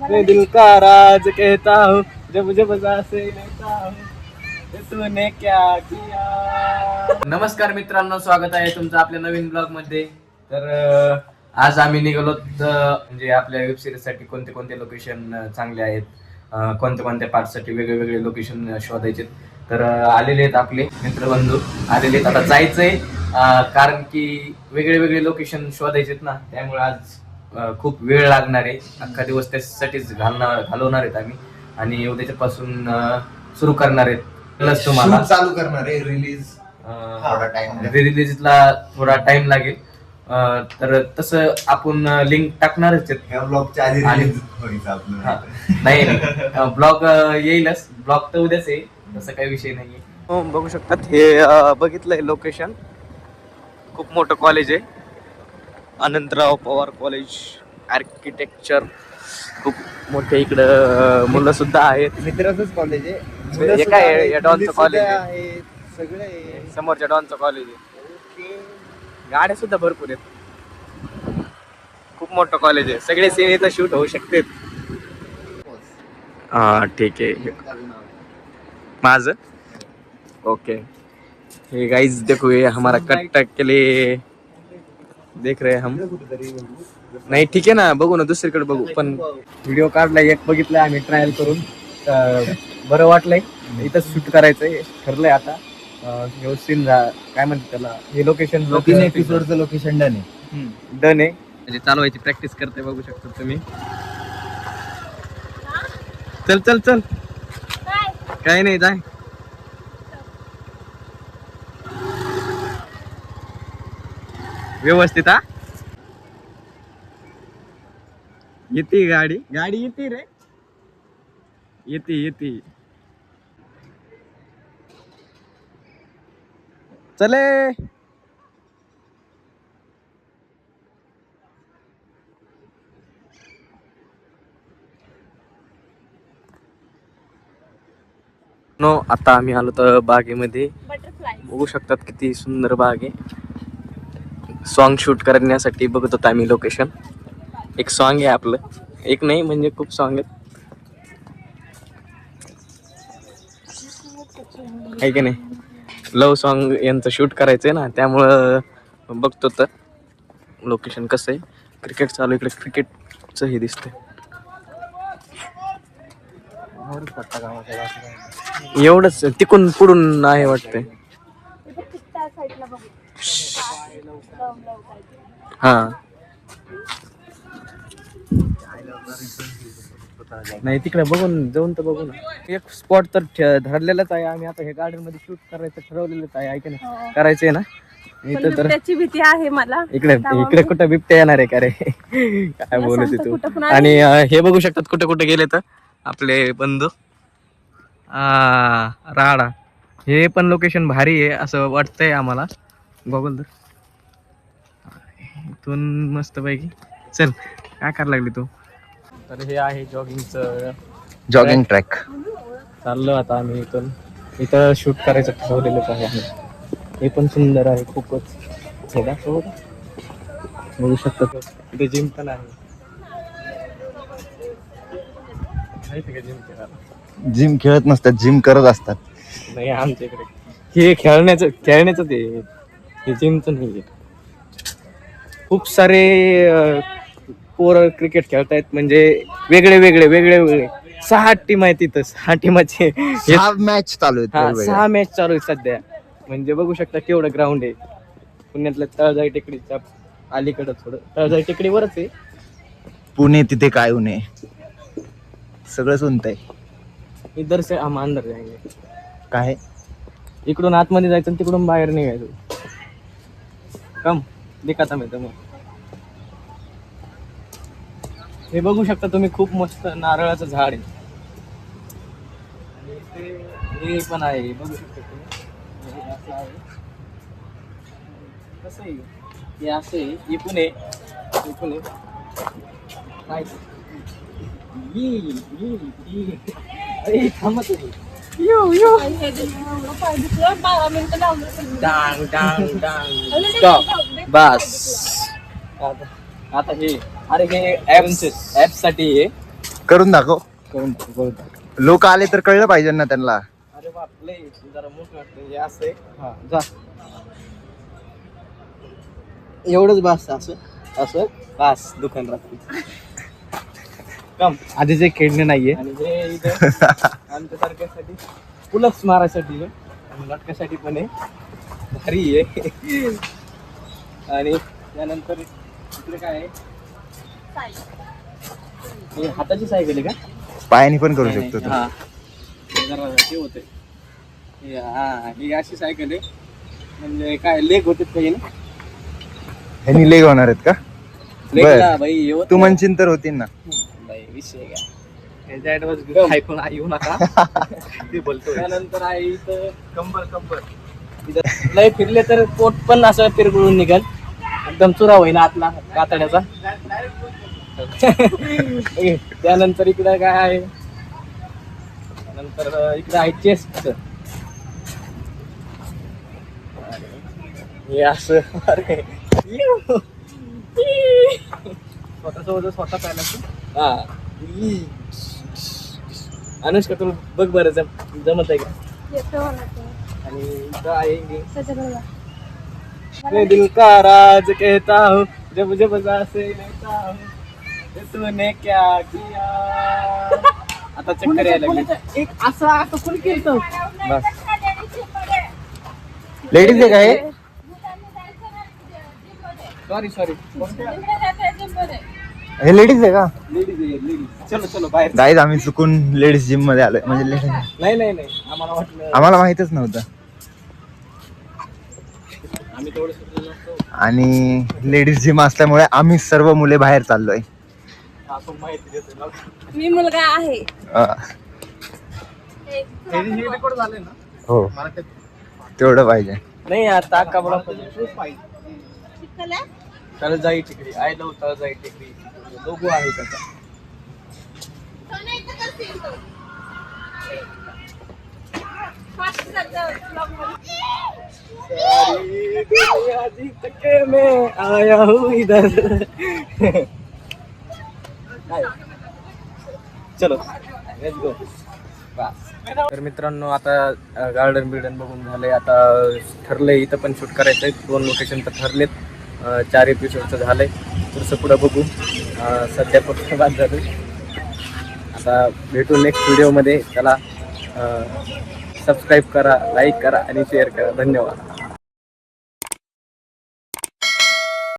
मैं दिल का राज कहता हूँ जब जब सांसें लेता हूँ तूने क्या किया. नमस्कार मित्रांनो, स्वागत आहे तुमचं आपल्या नवीन ब्लॉग मध्ये. तर आज आम्ही निघालो म्हणजे आपल्या वेब सिरीज साठी कोणते कोणते लोकेशन चांगले आहेत, कोणत्या कोणत्या पार्ट साठी वेगळे वेगळे लोकेशन शोधायचे. तर आलेले आहेत आपले मित्रबंधू, आलेले आहेत. आता जायचंय कारण की वेगळे वेगळे लोकेशन शोधायचे ना, त्यामुळे आज खूप वेळ लागणार आहे. अख्खा दिवस त्यासाठीच घालवणार आहेत आम्ही. आणि उद्याच्या पासून सुरू करणार आहेत. प्लस तुम्हाला चालू करणार आहे रिलीज रिलीजला थोडा टाइम लागेल. तर तसं आपण लिंक टाकणारच आहेत. ह्या ब्लॉगच्या आधी रिलीज होईल आपलं. नाही, ब्लॉग येईलच. ब्लॉग तर उद्याच आहे, तसं काही विषय नाहीये. बघू शकतात हे बघितलंय लोकेशन. खूप मोठं कॉलेज आहे, अनंतराव पवार कॉलेज आर्किटेक्चर. खूप मोठे इकडं मुलं सुद्धा आहेत. मित्राचंच कॉलेज आहे. हे काय डॉनचं कॉलेज आहे, सगळे समोरच्या डॉनचं कॉलेज आहे. गाड्या सुद्धा भरपूर आहेत. खूप मोठं कॉलेज आहे. सगळे सीन इथं शूट होऊ शकते. हा ठीक आहे. माझं ओके. हे गाइस देखो, ये हमारा कट के लिए देख रहे हम. नाही ठीक आहे ना, बघू ना, दुसरीकडे बघू. पण व्हिडिओ काढलाय, एक बघितलाय आम्ही ट्रायल करून, बरं वाटलंय. इथं शूट करायचंय ठरलंय. आता हे सीन काय म्हणतात त्याला, हे लोकेशन 3 एपिसोडचं लोकेशन डन आहे. डन आहे. म्हणजे चालवायची प्रॅक्टिस करते, बघू शकता तुम्ही. चल चल चल, काही नाही, जाय. व्यवस्थित. हा, येते गाडी, गाडी येते रे, येते. चले. नो, आता आम्ही आलो तर बागेमध्ये. बघू शकतात किती सुंदर बाग आहे. सॉन्ग शूट करण्यासाठी बघत होतो आम्ही लोकेशन. एक सॉन्ग आहे आपलं, एक नाही म्हणजे खूप सॉन्ग आहेत, आहे की नाही. लव सॉन्ग यांचं शूट करायचंय ना, त्यामुळं बघतो तर लोकेशन कसं आहे. क्रिकेट चालू, इकडे क्रिकेटचं हे दिसतंय. एवढंच तिकून पुढून आहे वाटतंय. हा, नाही तिकडे बघून जाऊन तर बघू ना. एक स्पॉट तर धरलेलाच आहे. आम्ही आता हे गार्डन मध्ये शूट करायचं ठरवलेलंच आहे. ऐक ना, करायचंय ना. इथं तर त्याची भीती आहे मला. इकडे कुठं बिबट्या येणार आहे का रे, काय बोलत तू. आणि हे बघू शकतात कुठे कुठे गेले तर आपले बंधू. राडा, हे पण लोकेशन भारी आहे असं वाटतंय आम्हाला. बघू तर इथून मस्त पैकी. चल, काय करायला लागली तू. तर हे आहे जॉगिंग ट्रॅक. चाललो आता आम्ही इथं शूट करायचं ठरवलेलंच आहे. हे पण सुंदर आहे खूपच. बघू शकता इथे जिम पण आहे. जिम खेळत नसतात, जिम करत असतात. नाही, आमच्या इकडे हे खेळण्याचं ते, हे जिमचं नाही. खूप सारे पोरं क्रिकेट खेळतायत, म्हणजे वेगळे 6 टीम आहेत तिथं. 6 टीमाचे 6 मॅच चालू आहेत. 6 मॅच चालू आहेत सध्या. म्हणजे बघू शकता केवढं ग्राउंड आहे. पुण्यातल्या तळजाई टेकडीच्या अलीकडं, थोडं तळजाई टेकडीवरच आहे. पुणे तिथे काय उणे, सगळंच उंच आहे. इधर से हम अंदर जाएंगे. काय इकडून आतमध्ये जायचं, तिकडून बाहेर निघायचं. कम दिखाता मी मग. हे बघू शकता तुम्ही, खूप मस्त नारळाचं झाड आहे. हे पण आहे, बघू शकता तुम्ही. हे असं आहे, कसं आहे हे, असं आहे. इकून आहे काय अरे थांबत डांग डांग डांग स्टॉप बस. आता हे, अरे हे ऍप साठी आहे. करून दाखव. करून टाकू. लोक आले तर कळलं पाहिजे ना त्यांना. अरे बाप लय जरा मोठं वाटतं हे असं आहे. हा जा एवढंच बास असं असं बास दुकान राहते कम आधीचे खेळणे नाहीये आणि हे इथं आमच्या सारख्यासाठी पुलक्स मारायसाठी आणि लटकासाठी पण आहे भारी आहे. आणि त्यानंतर इकडे काय आहे हे हाताची सायकल आहे का? पायाने पण करू शकतो तू. हा जरा हे होते हा ही अशी सायकल आहे म्हणजे काय लेग होते काही ना ह्यानी लेग होणार आहेत का? लेगला बाई हे होत तू नाही. म्हणशील तर होतील ना. बाई विषय काय ऐकून येऊ नका ते बोलतो. त्यानंतर आहे इथं कंबर इथं लय फिरले तर पोट पण असं पिरगुळून निघाल एकदम चुरा होईन आतला कातड्याचा. त्यानंतर इकडं काय आहे नंतर इकडं आहे चेस्ट हे असं अरे स्वतः पाहिलं हा अनुष्का तुला बघ बरं जमत आहे का? आणि इथं आहे मैं दिल का राज कहता हूँ जब जब सांसें लेता हूँ ये तूने क्या किया. आता चक्कर यायला लागली. एक असं फुल केलं बस. लेडीज आहे का हे? सॉरी हे लेडीज आहे का? लेडीज चलो बाहेर. गाईज आम्ही चुकून लेडीज जिम मध्ये आलोय. म्हणजे ladies- नाही आम्हाला वाटलं आम्हाला माहितच नव्हतं. आम्ही तेवढं सुचलो नसतो. आणि लेडीज जिम असल्यामुळे आम्ही सर्व मुले बाहेर चाललोय. आपण माहिती देतो. मी मुलगा आहे. हे रेकॉर्ड झाले ना हो मला ते तेवढं पाहिजे. नाही आता अक्का बडा तळजाई टेकडी आय लव्ह तळजाई टेकडी लोगो आहे त्याचा. सारी दुनिया जीत के मैं आया हूँ इधर. चलो लेट्स गो. तर मित्रांनो आता गार्डन बघून झालंय. आता ठरलंय इथं पण शूट करायचंय. 2 लोकेशन तर ठरलेत. 4 एपिसोडचं झालंय. तर पुढं बघू. सध्या फक्त बाद झालं. आता भेटू नेक्स्ट व्हिडिओमध्ये. त्याला सबस्क्राईब करा, लाईक करा आणि शेअर करा. धन्यवाद.